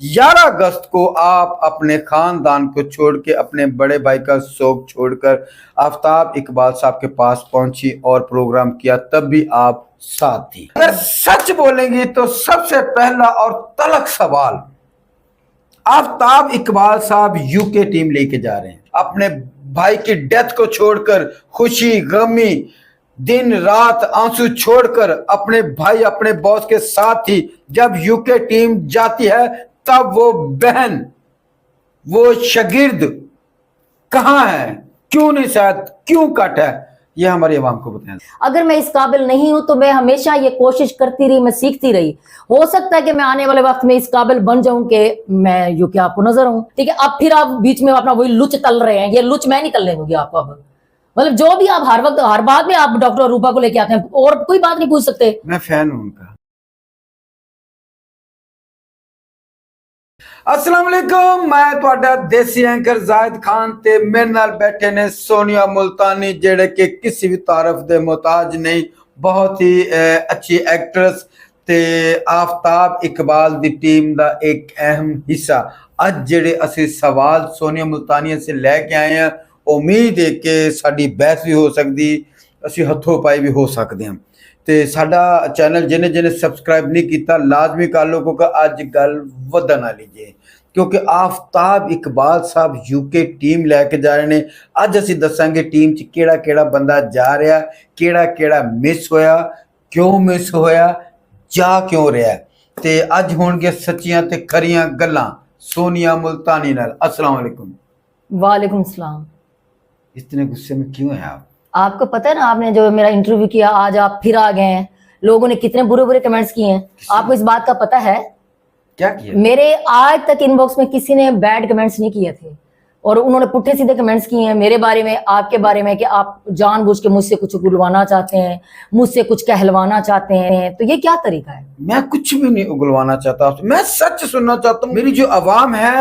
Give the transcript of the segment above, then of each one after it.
11 अगस्त को आप अपने खानदान को छोड़ के, अपने बड़े भाई का शौक छोड़कर आफ्ताब इकबाल साहब के पास पहुंची और प्रोग्राम किया, तब भी आप साथ थी। अगर सच बोलेंगी तो सबसे पहला और तलख सवाल, आफ्ताब इकबाल साहब यूके टीम लेके जा रहे हैं, अपने भाई की डेथ को छोड़कर, खुशी गमी दिन रात आंसू छोड़कर अपने भाई अपने बॉस के साथ ही जब यूके टीम जाती है, तब वो बहन, वो शागिर्द कहाँ है, क्यों नहीं शायद, क्यों कट है, ये हमारे अवाम को बताएं। अगर मैं इस काबिल नहीं हूं तो मैं हमेशा ये कोशिश करती रही, मैं सीखती रही। हो सकता है कि मैं आने वाले वक्त में इस काबिल बन जाऊं कि मैं यूके आपको नजर आऊं। ठीक है, अब फिर आप बीच में अपना वही लुच तल रहे हैं, ये लुच मैं नहीं तलने दूंगी आपको। अब मतलब जो भी आप हर वक्त हर बात में आप डॉक्टर अरूबा को लेके आते हैं और कोई बात नहीं पूछ सकते। मैं फैन हूं उनका। अस्सलाम वालेकुम, मैं तुहाडा देसी एंकर जाहिद खान ते मेरे नाल बैठे ने सोनिया मुल्तानी, जेड़े कि किसी भी तारफ दे मोहताज नहीं, बहुत ही अच्छी एक्ट्रेस ते आफ्ताब इकबाल दी टीम दा एक अहम हिस्सा। अज जेड़े असी सवाल सोनिया मुल्तानी से लैके आए हैं, उम्मीद है कि साडी बहस भी हो सकदी, असी हथों पाई भी हो सकते हैं। ਤੇ ਸਾਡਾ ਚੈਨਲ ਜਿਹਨੇ ਜਿਹਨੇ ਸਬਸਕ੍ਰਾਈਬ ਨਹੀਂ ਕੀਤਾ ਲਾਜ਼ਮੀ ਕਰ ਲਓ, ਕਿਉਂਕਿ ਅੱਜ ਗੱਲ ਵਧਣ ਵਾਲੀ ਜੇ, ਕਿਉਂਕਿ आफ्ताब इकबाल ਸਾਹਿਬ ਯੂਕੇ ਟੀਮ ਲੈ ਕੇ ਜਾ ਰਹੇ ਨੇ। ਅੱਜ ਅਸੀਂ ਦੱਸਾਂਗੇ ਟੀਮ 'ਚ ਕਿਹੜਾ ਕਿਹੜਾ ਬੰਦਾ ਜਾ ਰਿਹਾ, ਕਿਹੜਾ ਕਿਹੜਾ ਮਿਸ ਹੋਇਆ, ਕਿਉਂ ਮਿਸ ਹੋਇਆ, ਜਾ ਕਿਉਂ ਰਿਹਾ। ਤੇ ਅੱਜ ਹੋਣਗੇ ਸੱਚੀਆਂ ਤੇ ਖਰੀਆਂ ਗੱਲਾਂ सोनिया मुल्तानी नाल। अस्सलाम वालेकुम। वालेकुम सलाम। इतने गुस्से में क्यों हैं आप? आपको पता है ना, आपने जो मेरा इंटरव्यू किया, आज आप फिर आ गए हैं। लोगों ने कितने बुरे बुरे कमेंट्स किए हैं, आपको इस बात का पता है? क्या किया? मेरे आज तक इनबॉक्स में किसी ने बैड कमेंट्स नहीं किए थे, और उन्होंने पुट्ठे सीधे कमेंट्स किए हैं मेरे बारे में, आपके बारे में, कि आप जानबूझ के मुझसे कुछ उगलवाना चाहते हैं, मुझसे कुछ कहलवाना चाहते हैं। तो ये क्या तरीका है? मैं कुछ भी नहीं उगलवाना चाहता, मैं सच सुनना चाहता हूँ। मेरी जो आवाम है,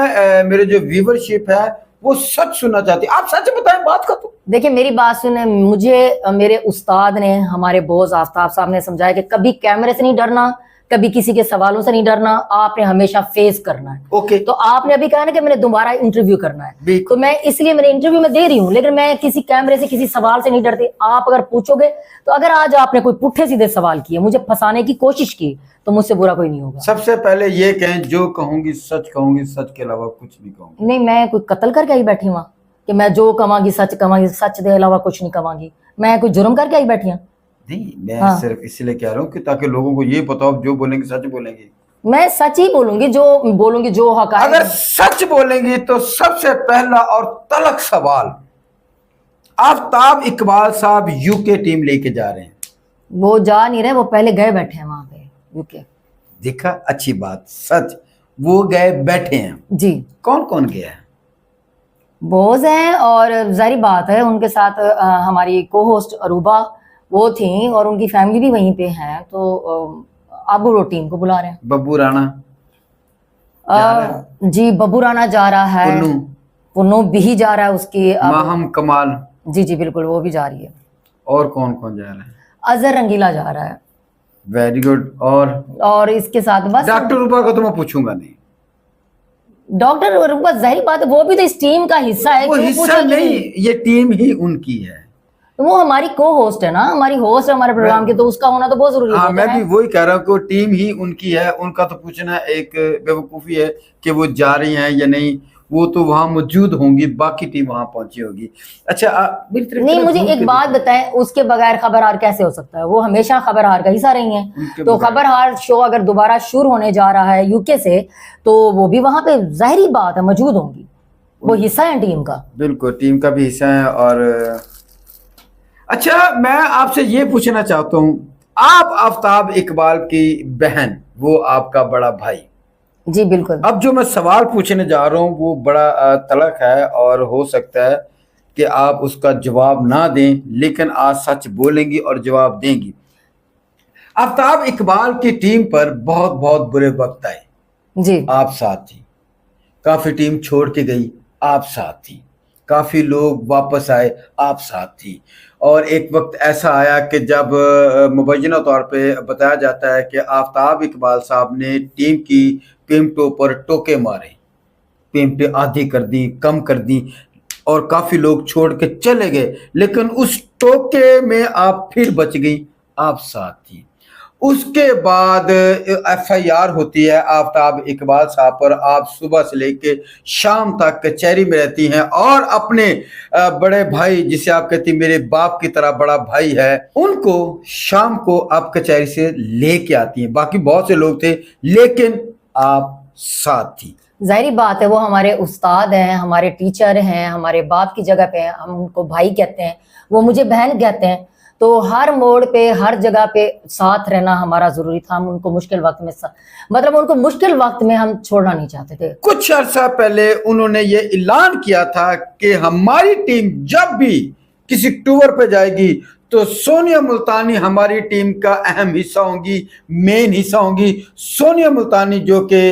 मेरे जो व्यूवरशिप है, वो सच सुनना चाहती है। आप सच बताएं बात का। तो देखिए मेरी बात सुने, मुझे मेरे उस्ताद ने, हमारे बॉस आफ्ताब साहब ने समझाया कि कभी कैमरे से नहीं डरना, कभी किसी के सवालों से नहीं डरना, आपने हमेशा फेस करना है। ओके। तो आपने अभी कहा ना कि मैंने दोबारा इंटरव्यू करना है, तो मैं इसलिए मैंने इंटरव्यू में दे रही हूँ, लेकिन मैं किसी कैमरे से किसी सवाल से नहीं डरती। आप अगर पूछोगे तो अगर आज आपने कोई पुट्ठे सीधे सवाल किए, मुझे फंसाने की कोशिश की, तो मुझसे बुरा कोई नहीं होगा। सबसे पहले ये कहें, जो कहूंगी सच कहूंगी, सच के अलावा कुछ नहीं कहूंगी। नहीं, मैं कोई कत्ल करके आई बैठी हूँ कि मैं जो कमांगी सच कमांगी, सच के अलावा कुछ नहीं कमांगी? मैं कोई जुर्म करके आई बैठी हूँ? नहीं, मैं सिर्फ इसलिए कह रहा हूँ कि ताकि लोगों को ये पता हो, जो बोलेंगे सच बोलेंगे। मैं सच ही बोलूंगी, जो हक है। अगर सच बोलेंगी तो सबसे पहला और तलख सवाल, आफ्ताब इकबाल साहब यूके टीम लेके जा रहे हैं। वो जा नहीं रहे, वो पहले गए बैठे हैं वहां पे यूके। देखा, अच्छी बात, सच, वो गए बैठे हैं जी। कौन कौन गया है? बॉस हैं, और जाहिर बात है उनके साथ हमारी को होस्ट अरूबा वो थी, और उनकी फैमिली भी वहीं पे है। तो अब वो टीम को बुला रहे हैं। बब्बू राणा जी, बब्बू राणा जा रहा है, पुन्नू भी जा रहा है, उसकी माहम कमाल, जी जी बिल्कुल, वो भी जा रही है। और कौन कौन जा रहा है? अजहर रंगीला जा रहा है। Very good. और इसके साथ बस डॉक्टर रूबा को तो मैं पूछूंगा नहीं। डॉक्टर रूबा, जाहिर बात है वो भी तो इस टीम का हिस्सा है। वो हिस्सा नहीं, ये टीम ही उनकी है। वो हमारी को होस्ट है ना, हमारी होस्ट है हमारे प्रोग्राम की, तो उसका होना तो बहुत जरूरी है। मैं भी वही कह रहा हूँ कि वो टीम ही उनकी है, उनका तो पूछना एक बेवकूफ़ी है कि वो जा रही हैं या नहीं। वो तो वहाँ मौजूद होंगी, बाकी टीम वहाँ पहुंची होगी। अच्छा, नहीं, मुझे एक बात बताएं, उसके बगैर खबरहार कैसे हो सकता है? वो हमेशा खबरहार का हिस्सा रही हैं। तो खबरहार शो अगर दोबारा शुरू होने जा रहा है यूके से, तो वो भी वहां पे जाहिर बात है मौजूद होंगी, वो हिस्सा है टीम का। बिल्कुल, टीम का भी हिस्सा है। और अच्छा, मैं आपसे ये पूछना चाहता हूँ, आप आफ्ताब इकबाल की बहन, वो आपका बड़ा भाई। जी बिल्कुल। अब जो मैं सवाल पूछने जा रहा हूँ वो बड़ा तलख है, और हो सकता है कि आप उसका जवाब ना दें, लेकिन आज सच बोलेंगी और जवाब देंगी। आफ्ताब इकबाल की टीम पर बहुत बहुत बुरे वक्त आए जी, आप साथ थी। काफी टीम छोड़ के गई, आप साथ थी। काफ़ी लोग वापस आए, आप साथ थी। और एक वक्त ऐसा आया कि जब मुबैना तौर पे बताया जाता है कि आफ्ताब इकबाल साहब ने टीम की पेमटों पर टोके मारे, पेमटें आधी कर दी, कम कर दी, और काफ़ी लोग छोड़ के चले गए, लेकिन उस टोके में आप फिर बच गई, आप साथ थी। उसके बाद FIR होती है आफ्ताब इकबाल साहब पर। आप सुबह से लेके शाम तक कचहरी में रहती हैं और अपने बड़े भाई, जिसे आप कहती मेरे बाप की तरह बड़ा भाई है, उनको शाम को आप कचहरी से लेके आती हैं। बाकी बहुत से लोग थे, लेकिन आप साथ थी। जाहिर बात है, वो हमारे उस्ताद हैं, हमारे टीचर हैं, हमारे बाप की जगह पे हैं, हम उनको भाई कहते हैं, वो मुझे बहन कहते हैं। तो हर मोड़ पे, हर जगह पे साथ रहना हमारा जरूरी था। हम उनको मुश्किल वक्त में मतलब उनको मुश्किल वक्त में हम छोड़ना नहीं चाहते थे। कुछ अर्सा पहले उन्होंने ये ऐलान किया था कि हमारी टीम जब भी किसी टूर पे जाएगी तो सोनिया मुल्तानी हमारी टीम का अहम हिस्सा होंगी, मेन हिस्सा होंगी। सोनिया मुल्तानी जो कि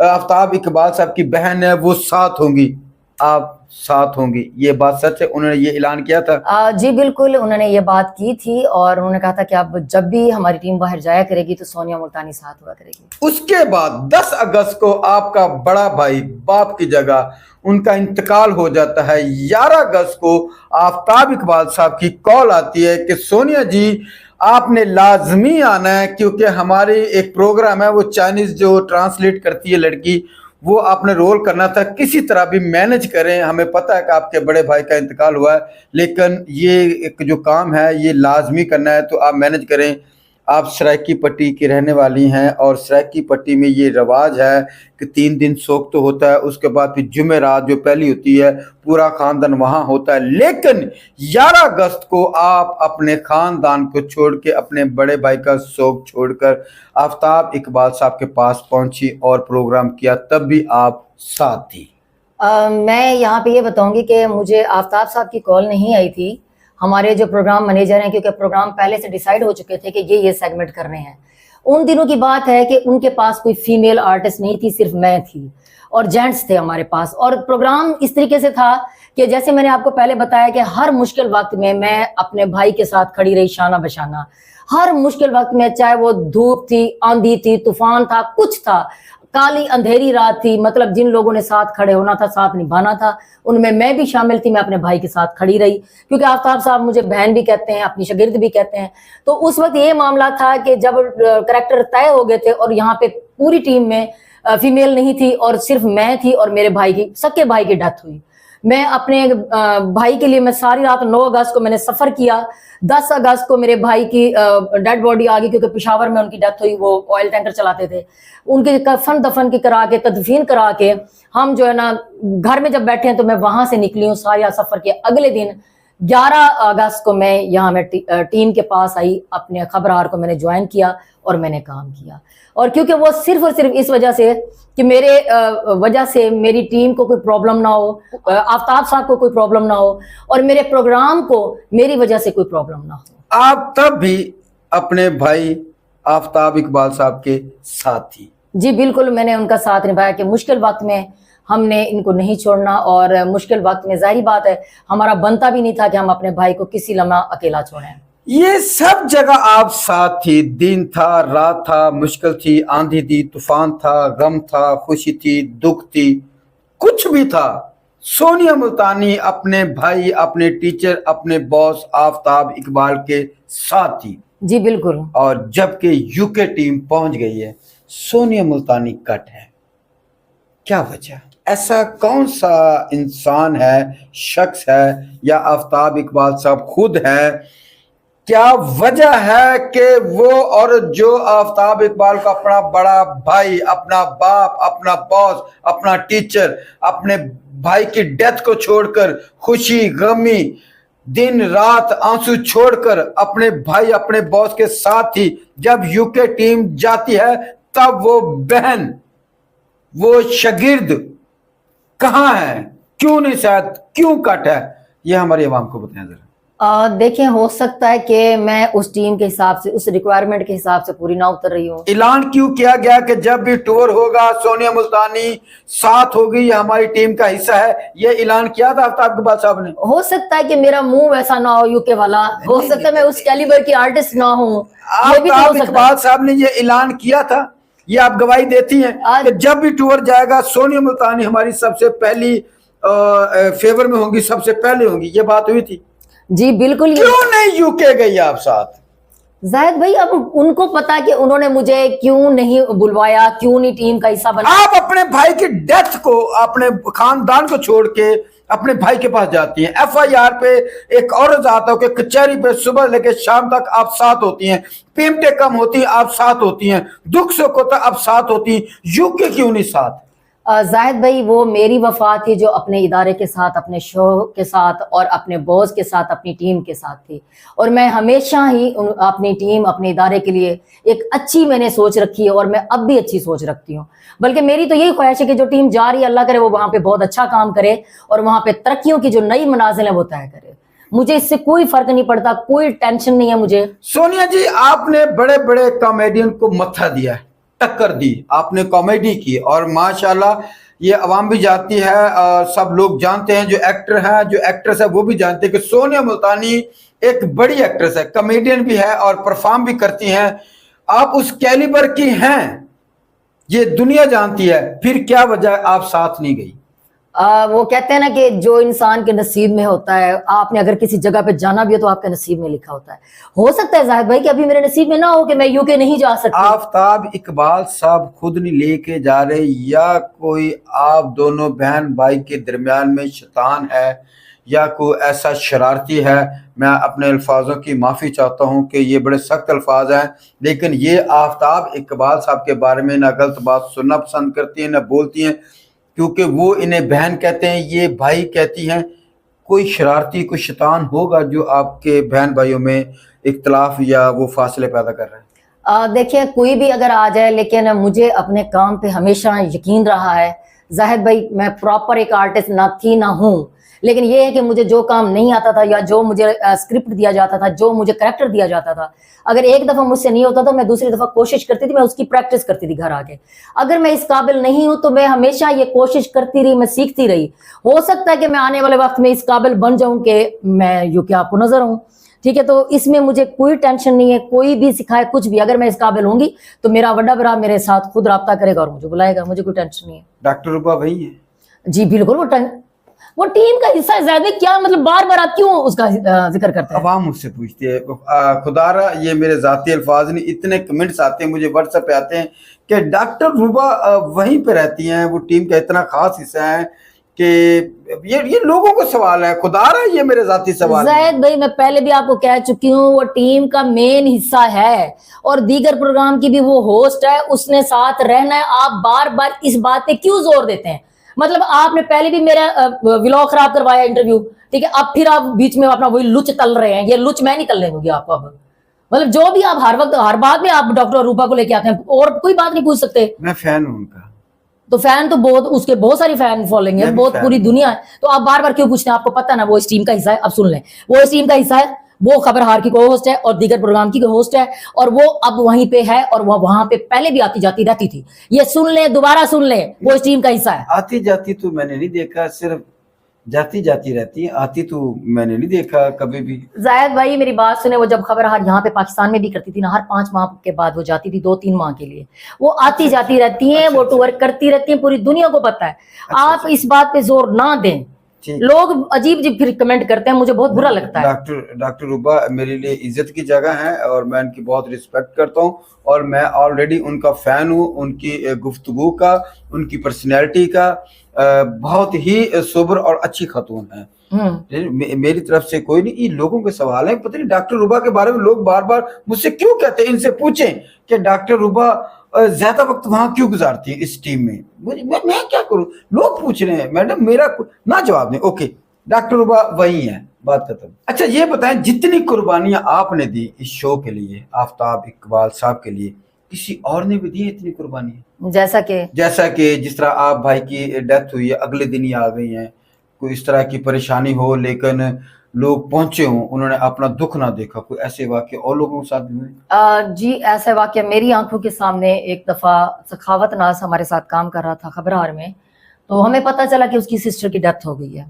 आफ्ताब इकबाल साहब की बहन है, वो साथ होंगी, आप साथ होंगी। ये बात सच है? उन्होंने ये ऐलान किया था? जी बिल्कुल, उन्होंने ये बात की थी और उन्होंने कहा था कि अब जब भी हमारी टीम बाहर जाया करेगी तो सोनिया मुल्तानी साथ हुआ करेगी। उसके बाद 10 अगस्त को आपका बड़ा भाई, बाप की जगह, उनका इंतकाल हो जाता है। 11 अगस्त को आफ्ताब इकबाल साहब की कॉल आती है कि सोनिया जी आपने लाजमी आना है, क्योंकि हमारी एक प्रोग्राम है, वो चाइनीज जो ट्रांसलेट करती है लड़की, वो आपने रोल करना था, किसी तरह भी मैनेज करें। हमें पता है कि आपके बड़े भाई का इंतकाल हुआ है, लेकिन ये एक जो काम है ये लाजमी करना है, तो आप मैनेज करें। आप सराइकी पट्टी की रहने वाली हैं और सराइकी पट्टी में ये रवाज है कि 3 दिन सोग तो होता है, उसके बाद फिर जुमेरात जो पहली होती है पूरा ख़ानदान वहाँ होता है। लेकिन 11 अगस्त को आप अपने ख़ानदान को छोड़ के, अपने बड़े भाई का सोग छोड़कर आफ्ताब इकबाल साहब के पास पहुंची और प्रोग्राम किया, तब भी आप साथ थी। मैं यहाँ पे ये बताऊंगी कि मुझे आफ्ताब साहब की कॉल नहीं आई थी। हमारे जो प्रोग्राम मैनेजर हैं, क्योंकि प्रोग्राम पहले से डिसाइड हो चुके थे कि ये सेगमेंट करने हैं। उन दिनों की बात है कि उनके पास कोई फीमेल आर्टिस्ट नहीं थी, सिर्फ मैं थी और जेंट्स थे हमारे पास। और प्रोग्राम इस तरीके से था कि जैसे मैंने आपको पहले बताया कि हर मुश्किल वक्त में मैं अपने भाई के साथ खड़ी रही, शाना बशाना। हर मुश्किल वक्त में, चाहे वो धूप थी, आंधी थी, तूफान था, कुछ था, काली अंधेरी रात थी, मतलब जिन लोगों ने साथ खड़े होना था, साथ निभाना था, उनमें मैं भी शामिल थी। मैं अपने भाई के साथ खड़ी रही, क्योंकि आफ्ताब साहब मुझे बहन भी कहते हैं, अपनी शागिर्द भी कहते हैं। तो उस वक्त ये मामला था कि जब करैक्टर तय हो गए थे और यहाँ पे पूरी टीम में फीमेल नहीं थी और सिर्फ मैं थी और मेरे भाई की, सके भाई की डेथ हुई। मैं अपने भाई के लिए मैं सारी रात 9 अगस्त को मैंने सफर किया। 10 अगस्त को मेरे भाई की डेड बॉडी आ गई, क्योंकि पेशावर में उनकी डेथ हुई, वो ऑयल टैंकर चलाते थे। उनके कफन दफन की करा के, तदफीन करा के, हम जो है ना घर में जब बैठे हैं तो मैं वहां से निकली हूँ सारा सफर के। अगले दिन 11 अगस्त को मैं यहाँ मैं टीम के पास आई, अपने खबरार को मैंने ज्वाइन किया और मैंने काम किया। और क्योंकि वो सिर्फ और सिर्फ इस वजह से कि मेरे वजह से मेरी टीम को कोई प्रॉब्लम ना हो, आफ्ताब साहब को कोई प्रॉब्लम ना हो, और मेरे प्रोग्राम को मेरी वजह से कोई प्रॉब्लम ना हो। आप तब भी अपने भाई आफ्ताब इकबाल साहब के साथ थी? जी बिल्कुल, मैंने उनका साथ निभाया कि मुश्किल वक्त में हमने इनको नहीं छोड़ना। और मुश्किल वक्त में जाहिर बात है हमारा बनता भी नहीं था कि हम अपने भाई को किसी लम्हा अकेला छोड़ें। ये सब जगह आप साथ थी, दिन था, रात था, मुश्किल थी, आंधी थी, तूफान था, गम था, खुशी थी, दुख थी, कुछ भी था, सोनिया मुल्तानी अपने भाई, अपने टीचर, अपने बॉस आफ्ताब इकबाल के साथ थी। जी बिल्कुल। और जबकि यूके टीम पहुंच गई है, सोनिया मुल्तानी कट है, क्या वजह? ऐसा कौन सा इंसान है, शख्स है, या आफ्ताब इकबाल साहब खुद है? क्या वजह है कि वो और जो आफ्ताब इकबाल को अपना बड़ा भाई, अपना बाप, अपना बॉस, अपना टीचर, अपने भाई की डेथ को छोड़कर, खुशी गमी, दिन रात आंसू छोड़कर अपने भाई, अपने बॉस के साथ ही जब यूके टीम जाती है, तब वो बहन, वो शागिर्द कहाँ है? क्यों नहीं साथ, क्यों कट है? ये हमारी आवाम को बताएं जरा। देखें, हो सकता है कि मैं उस टीम के हिसाब से, उस रिक्वायरमेंट के हिसाब से पूरी ना उतर रही हूँ। ऐलान क्यों किया गया कि जब भी टूर होगा सोनिया मुल्तानी साथ होगी, ये हमारी टीम का हिस्सा है, ये ऐलान किया था आफ्ताब इकबाल साहब ने? हो सकता है कि मेरा मुंह वैसा ना हो यूके वाला, हो सकता है मैं उस कैलिबर की आर्टिस्ट ना हूँ, ये भी तो हो आफ्ताब सकता है। इकबाल साहब ने ये ऐलान किया था, ये आप गवाही देती हैं कि जब भी टूर जाएगा सोनिया मुल्तानी हमारी सबसे पहली फेवर में होंगी, सबसे पहले होंगी, ये बात हुई थी? जी बिल्कुल। ये क्यों नहीं यूके गई आप साथ? जाहिद भाई, अब उनको पता कि उन्होंने मुझे क्यों नहीं बुलवाया, क्यों नहीं टीम का हिस्सा बना। आप अपने भाई की डेथ को, अपने खानदान को छोड़ के अपने भाई के पास जाती हैं, FIR पे एक औरत आता हो कि कचहरी पे सुबह लेके शाम तक आप साथ होती हैं, पेमटे कम होती हैं आप साथ होती हैं, दुख सुख होता आप साथ होती हैं, यूके क्यों नहीं साथ? जाहिद भाई, वो मेरी वफा थी जो अपने इदारे के साथ, अपने शो के साथ और अपने बॉस के साथ, अपनी टीम के साथ थी। और मैं हमेशा ही अपनी टीम, अपने इदारे के लिए एक अच्छी मैंने सोच रखी है और मैं अब भी अच्छी सोच रखती हूँ। बल्कि मेरी तो यही ख्वाहिश है कि जो टीम जा रही है, अल्लाह करे वो वहां पे बहुत अच्छा काम करे और वहां पे तरक्कियों की जो नई मनाजिल है वो तय करे। मुझे इससे कोई फर्क नहीं पड़ता, कोई टेंशन नहीं है मुझे। सोनिया जी, आपने बड़े बड़े कॉमेडियन को मत्था दिया, टक्कर दी, आपने कॉमेडी की और माशाल्लाह ये अवाम भी जानती है और सब लोग जानते हैं, जो एक्टर है जो एक्ट्रेस है वो भी जानते हैं कि सोनिया मुल्तानी एक बड़ी एक्ट्रेस है, कॉमेडियन भी है और परफॉर्म भी करती हैं। आप उस कैलिबर की हैं, ये दुनिया जानती है, फिर क्या वजह आप साथ नहीं गई? वो कहते हैं ना कि जो इंसान के नसीब में होता है, आपने अगर किसी जगह पे जाना भी हो तो आपके नसीब में लिखा होता है। हो सकता है जाहिद भाई कि अभी मेरे नसीब में ना हो कि मैं यूके नहीं जा सकती। आफ्ताब इकबाल साहब खुद नहीं लेके जा रहे, या कोई आप दोनों बहन भाई के दरमियान में शैतान है या कोई ऐसा शरारती है? मैं अपने अल्फाजों की माफ़ी चाहता हूँ कि ये बड़े सख्त अल्फाज हैं, लेकिन ये आफ्ताब इकबाल साहब के बारे में ना गलत बात सुनना पसंद करती हैं ना बोलती हैं, क्योंकि वो इन्हें बहन कहते हैं, ये भाई कहती हैं। कोई शरारती, कोई शैतान होगा जो आपके बहन भाइयों में इख्तलाफ या वो फासले पैदा कर रहा है? देखिए, कोई भी अगर आ जाए, लेकिन मुझे अपने काम पे हमेशा यकीन रहा है। जाहिद भाई, मैं प्रॉपर एक आर्टिस्ट ना थी ना हूँ, लेकिन ये है कि मुझे जो काम नहीं आता था या जो मुझे स्क्रिप्ट दिया जाता था, जो मुझे करैक्टर दिया जाता था, अगर एक दफा मुझसे नहीं होता तो मैं दूसरी दफा कोशिश करती थी, मैं उसकी प्रैक्टिस करती थी घर आके। अगर मैं इस काबिल नहीं हूं तो मैं हमेशा ये कोशिश करती रही, मैं सीखती रही। हो सकता है कि मैं आने वाले वक्त में इस काबिल बन जाऊं कि मैं यूके आपको नजर आऊं, ठीक है? तो इसमें मुझे कोई टेंशन नहीं है, कोई भी सिखाए कुछ भी, अगर मैं इस काबिल होंगी तो मेरा बड़ा बड़ा मेरे साथ खुद राब्ता करेगा और मुझे बुलाएगा, मुझे कोई टेंशन नहीं है। डॉक्टर रुबा वही है? जी बिल्कुल, वो टीम का हिस्सा है। ज्यादा क्या मतलब, बार बार आप क्यों उसका जिक्र करते हैं? अवाम मुझसे पूछती है, खुदारा ये मेरे जाती अल्फाज नहीं, इतने कमेंट्स आते हैं मुझे व्हाट्सएप पे आते हैं कि डॉक्टर रुबा वहीं पे रहती हैं, वो टीम का इतना खास हिस्सा है कि ये लोगों को सवाल है, खुदारा ये मेरे जाती सवाल है। जायद भाई, मैं पहले भी आपको कह चुकी हूँ, वो टीम का मेन हिस्सा है और दीगर प्रोग्राम की भी वो होस्ट है, उसने साथ रहना है। आप बार बार इस बात पे क्यों जोर देते हैं? मतलब आपने पहले भी मेरा व्लॉग खराब करवाया, इंटरव्यू, ठीक है? अब फिर आप बीच में अपना वही लुच तल रहे हैं। ये लुच मैं नहीं तलने दूंगी आपको। अब मतलब जो भी आप हर वक्त हर बात में आप डॉक्टर रूपा को लेके आते हैं और कोई बात नहीं पूछ सकते। मैं फैन हूं उनका। तो फैन तो बहुत, उसके बहुत सारी फैन फॉलोइंग है, बहुत पूरी दुनिया है। तो आप बार बार क्यों पूछते हैं? आपको पता है ना वो इस टीम का हिस्सा है। अब सुन लें, वो इस टीम का हिस्सा है, वो खबरहार की को होस्ट है और दीगर प्रोग्राम की होस्ट है, और वो अब वहीं पे है और वो वहां पे पहले भी आती जाती रहती थी। ये सुन ले, दोबारा सुन ले, वो इस टीम का हिस्सा है। आती जाती तो मैंने नहीं देखा, सिर्फ जाती जाती रहती है, आती तो मैंने नहीं देखा कभी भी। जायद भाई, मेरी बात सुने, वो जब खबरहार यहाँ पे पाकिस्तान में भी करती थी ना, हर 5 माह के बाद वो जाती थी, 2-3 माह के लिए वो आती जाती रहती हैं, वो टूर करती रहती हैं, पूरी दुनिया को पता है। आप इस बात पे जोर ना दें, लोग अजीब अजीब फिर कमेंट करते हैं, मुझे बहुत बुरा लगता है। डॉक्टर रुबा मेरे लिए इज्जत की जगह है और मैं उनकी बहुत रिस्पेक्ट करता हूँ और मैं ऑलरेडी उनका फैन हूँ। उनकी गुफ्तगू का, उनकी पर्सनैलिटी का, बहुत ही सोबर और अच्छी खातून है। मेरी तरफ से कोई नहीं, ये लोगों के सवाल है। पता नहीं डॉक्टर रुबा के बारे में लोग बार बार मुझसे क्यों कहते हैं, इनसे पूछें कि डॉक्टर रुबा ज्यादा वक्त वहां क्यों गुजारती है इस टीम में। मैं क्या करूं, लोग पूछ रहे हैं, मैडम मेरा ना जवाब दें। ओके, डॉक्टर रुबा वही है, बात खत्म। अच्छा ये बताएं, जितनी कुर्बानियां आपने दी इस शो के लिए, आफ्ताब इकबाल साहब के लिए, किसी और ने भी दी इतनी कुर्बानी? जैसा कि जिस तरह आप भाई की डेथ हुई है, अगले दिन ही आ गई हैं, कोई इस तरह की परेशानी हो, लेकिन लोग पहुंचे हों, उन्होंने अपना दुख ना देखा, कोई ऐसे वाक़ये और लोगों के साथ भी हुए? जी ऐसा वाक़या मेरी आंखों के सामने एक दफ़ा सखावत नाज हमारे साथ काम कर रहा था खबरहार में, तो हमें पता चला कि उसकी सिस्टर की डेथ हो गई है।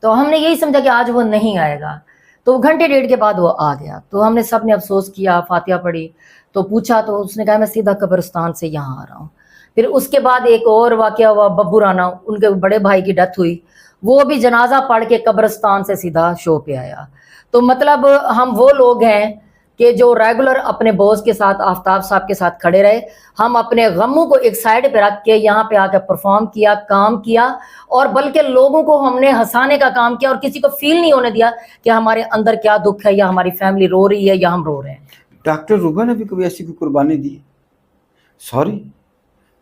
तो हमने यही समझा कि आज वो नहीं आएगा, तो घंटे डेढ़ के बाद वो आ गया। तो हमने सब ने अफसोस किया, फातिहा पढ़ी, तो पूछा तो उसने कहा मैं सीधा कब्रिस्तान से यहाँ आ रहा हूँ। फिर उसके बाद एक और वाक़या हुआ, बब्बू राना, उनके बड़े भाई की डेथ हुई, वो भी जनाजा पढ़ के कब्रिस्तान से सीधा शो पे आया। तो मतलब हम वो लोग हैं कि जो रेगुलर अपने बॉस के साथ, आफ्ताब साहब के साथ खड़े रहे, हम अपने गमों को एक साइड पे रख के यहाँ पे आकर परफॉर्म किया, काम किया, और बल्कि लोगों को हमने हंसाने का काम किया और किसी को फील नहीं होने दिया कि हमारे अंदर क्या दुख है या हमारी फैमिली रो रही है या हम रो रहे हैं। डॉक्टर रूबा ने भी कभी ऐसी कोई कुर्बानी दी? सॉरी,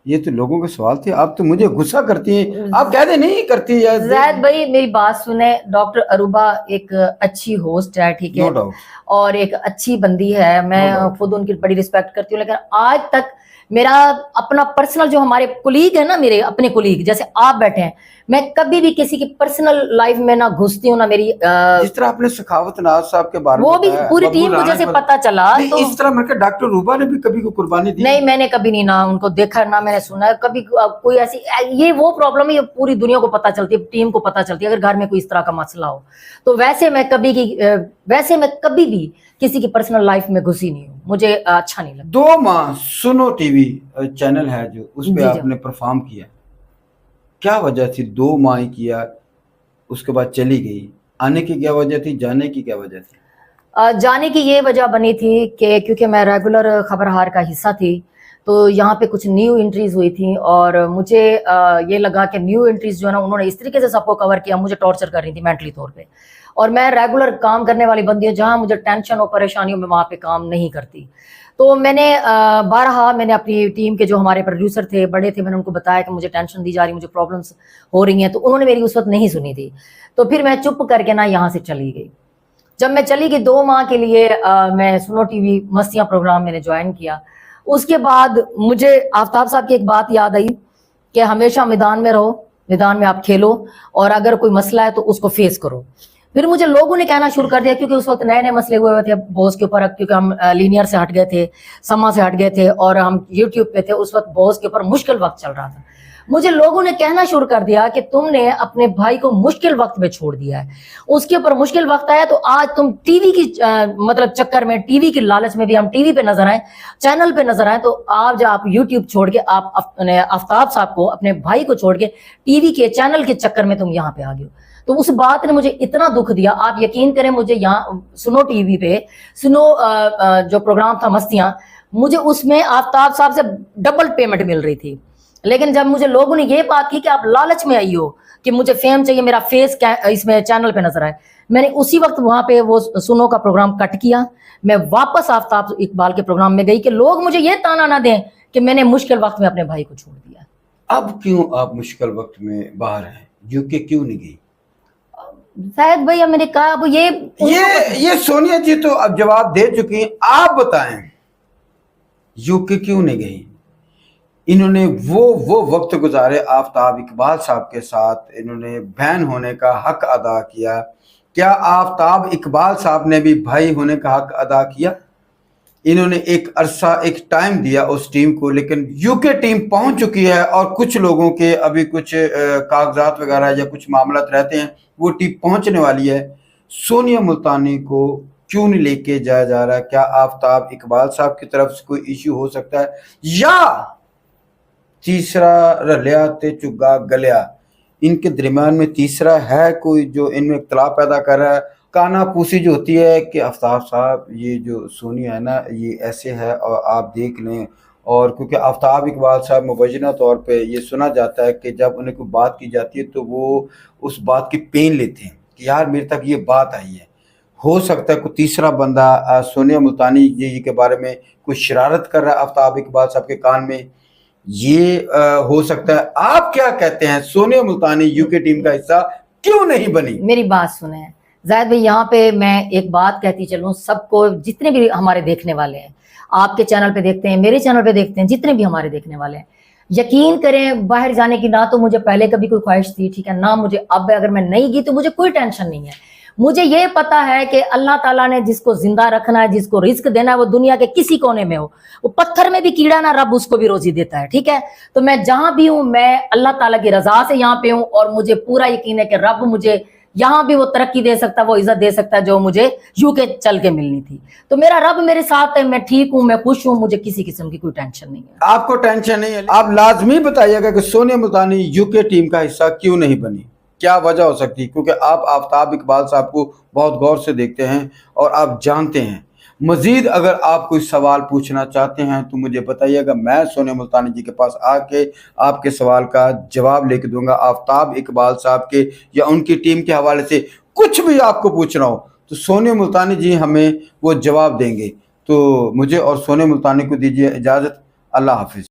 ये तो लोगों के सवाल थे, आप तो मुझे गुस्सा करती हैं, आप कह दे नहीं करती या जैद भाई मेरी बात सुने, डॉक्टर अरूबा एक अच्छी होस्ट है, ठीक नो है, डाउट, और एक अच्छी बंदी है, मैं खुद उनकी बड़ी रिस्पेक्ट करती हूँ, लेकिन आज तक मेरा अपना पर्सनल, जो हमारे कुलीग है ना, मेरे अपने कुलीग जैसे आप बैठे हैं, मैं कभी भी किसी की पर्सनल लाइफ में ना घुसती हूँ ना मेरी जिस तरह आपने सखावत नाज साहब के बारे में वो भी बताया, पूरी बब्बू टीम को राना जैसे पर- पता चला नहीं, तो इस तरह मतलब डॉक्टर रूबा ने भी कभी कोई कुर्बानी दी? नहीं, मैंने कभी नहीं ना उनको देखा ना मैंने सुना है कभी कोई ऐसी, ये वो प्रॉब्लम है, ये पूरी दुनिया को पता चलती है, टीम को पता चलती है अगर घर में कोई इस तरह का मसला हो। तो वैसे मैं कभी भी किसी की पर्सनल लाइफ में घुसी नहीं हूँ, मुझे अच्छा नहीं लगता। 2 माह सुनो टीवी चैनल है जो, उस पे जी, जी। आपने परफॉर्म किया, क्या वजह थी? 2 माह ही किया, उसके बाद चली गई, आने की क्या वजह थी, जाने की क्या वजह थी? जाने की ये वजह बनी थी कि क्योंकि मैं रेगुलर खबरहार का हिस्सा थी, तो यहाँ पे कुछ न्यू एंट्रीज हुई थी और मुझे ये लगा कि न्यू एंट्रीज जो है ना, उन्होंने इस तरीके से सबको कवर किया, मुझे टॉर्चर कर रही थी मेंटली तौर पे, और मैं रेगुलर काम करने वाली बंदी हूँ, जहाँ मुझे टेंशन और परेशानियों में वहाँ पे काम नहीं करती। तो मैंने बारहा मैंने अपनी टीम के जो हमारे प्रोड्यूसर थे, बड़े थे, मैंने उनको बताया कि मुझे टेंशन दी जा रही, मुझे प्रॉब्लम्स हो रही हैं, तो उन्होंने मेरी उस वक्त नहीं सुनी थी। तो फिर मैं चुप करके ना यहाँ से चली गई। जब मैं चली गई 2 माह के लिए, मैं सुनो टीवी मस्तियाँ प्रोग्राम मैंने ज्वाइन किया। उसके बाद मुझे आफ्ताब साहब की एक बात याद आई कि हमेशा मैदान में रहो, मैदान में आप खेलो, और अगर कोई मसला है तो उसको फेस करो। फिर मुझे लोगों ने कहना शुरू कर दिया, क्योंकि उस वक्त नए नए मसले हुए थे बॉस के ऊपर, क्योंकि हम लीनियर से हट गए थे, समा से हट गए थे, और हम यूट्यूब पे थे, उस वक्त बॉस के ऊपर मुश्किल वक्त चल रहा था। मुझे लोगों ने कहना शुरू कर दिया कि तुमने अपने भाई को मुश्किल वक्त में छोड़ दिया है, उसके ऊपर मुश्किल वक्त आया तो आज तुम टीवी की मतलब चक्कर में, टीवी की लालच में भी हम टीवी पे नजर आए, चैनल पे नजर आए, तो आज आप यूट्यूब छोड़ के आप अपने आफ्ताब साहब को, अपने भाई को छोड़ के टीवी के चैनल के चक्कर में तुम यहाँ पे आ गए हो। तो उस बात ने मुझे इतना दुख दिया, आप यकीन करें, मुझे यहाँ सुनो टीवी पे सुनो जो प्रोग्राम था मस्तियाँ, मुझे उसमें आफ्ताब साहब से डबल पेमेंट मिल रही थी। लेकिन जब मुझे लोगों ने ये बात की कि आप लालच में आई हो कि मुझे फेम चाहिए, मेरा फेस इसमें चैनल पे नजर आए, मैंने उसी वक्त वहां पे वो सुनो का प्रोग्राम कट किया, मैं वापस आफ्ताब इकबाल के प्रोग्राम में गई कि लोग मुझे ये ताना ना दें कि मैंने मुश्किल वक्त में अपने भाई को छोड़ दिया। अब क्यों आप मुश्किल वक्त में बाहर हैं, यूके क्यों नहीं गई? शायद भैया मैंने कहा अब ये सोनिया जी तो अब जवाब दे चुकी हैं, आप बताएं यूके क्यों नहीं गई? इन्होंने वो वक्त गुजारे आफ्ताब इकबाल साहब के साथ, इन्होंने बहन होने का हक अदा किया, क्या आफ्ताब इकबाल साहब ने भी भाई होने का हक अदा किया? इन्होंने एक अरसा, एक टाइम दिया उस टीम को, लेकिन यूके टीम पहुंच चुकी है और कुछ लोगों के अभी कुछ कागजात वगैरह या कुछ मामलात रहते हैं, वो टीम पहुंचने वाली है। सोनिया मुल्तानी को क्यों नहीं लेके जाया जा रहा? क्या आफ्ताब इकबाल साहब की तरफ से कोई इश्यू हो सकता है, या तीसरा रलिया ते चुगा गलिया, इनके दरमियान में तीसरा है कोई जो इनमें इख्तलाफ पैदा कर रहा है? काना पूसी जो होती है कि आफ्ताब साहब ये जो सोनिया है ना ये ऐसे है और आप देख लें, और क्योंकि आफ्ताब इकबाल साहब मुबैना तौर पे ये सुना जाता है कि जब उन्हें कोई बात की जाती है तो वो उस बात की पेन लेते हैं कि यार मेरे तक ये बात आई है। हो सकता है कोई तीसरा बंदा सोनिया मुल्तानी जी के बारे में कोई शरारत कर रहा है आफ्ताब इकबाल साहब के कान में, ये हो सकता है। आप क्या कहते हैं, सोनिया मुल्तानी यूके टीम का हिस्सा क्यों नहीं बनी? मेरी बात सुने जायद भाई, यहाँ पे मैं एक बात कहती चलूँ सबको, जितने भी हमारे देखने वाले हैं, आपके चैनल पे देखते हैं, मेरे चैनल पे देखते हैं, जितने भी हमारे देखने वाले हैं, यकीन करें बाहर जाने की ना तो मुझे पहले कभी कोई ख्वाहिश थी, ठीक है, ना मुझे अब, अगर मैं नहीं गई तो मुझे कोई टेंशन नहीं है। मुझे ये पता है कि अल्लाह ताला ने जिसको जिंदा रखना है, जिसको रिस्क देना है, वो दुनिया के किसी कोने में हो, वो पत्थर में भी कीड़ा ना, रब उसको भी रोजी देता है, ठीक है। तो मैं जहां भी हूं, मैं अल्लाह ताला की रजा से यहाँ पे हूं, और मुझे पूरा यकीन है कि रब मुझे यहाँ भी वो तरक्की दे सकता है, वो इज्जत दे सकता है जो मुझे यूके चल के मिलनी थी। तो मेरा रब मेरे साथ है, मैं ठीक हूँ, मैं खुश हूँ, मुझे किसी किस्म की कोई टेंशन नहीं है। आपको टेंशन नहीं है। आप लाजमी बताइएगा कि सोनिया मुल्तानी यूके टीम का हिस्सा क्यों नहीं बनी, क्या वजह हो सकती है? क्योंकि आप आफ्ताब इकबाल साहब को बहुत गौर से देखते हैं और आप जानते हैं। मजीद अगर आप कोई सवाल पूछना चाहते हैं तो मुझे बताइएगा, मैं सोनिया मुल्तानी जी के पास आके आपके सवाल का जवाब लेके दूंगा। आफ्ताब इकबाल साहब के या उनकी टीम के हवाले से कुछ भी आपको पूछना हो तो सोनिया मुल्तानी जी हमें वो जवाब देंगे। तो मुझे और सोनिया मुल्तानी को दीजिए इजाज़त। अल्लाह हाफिज़।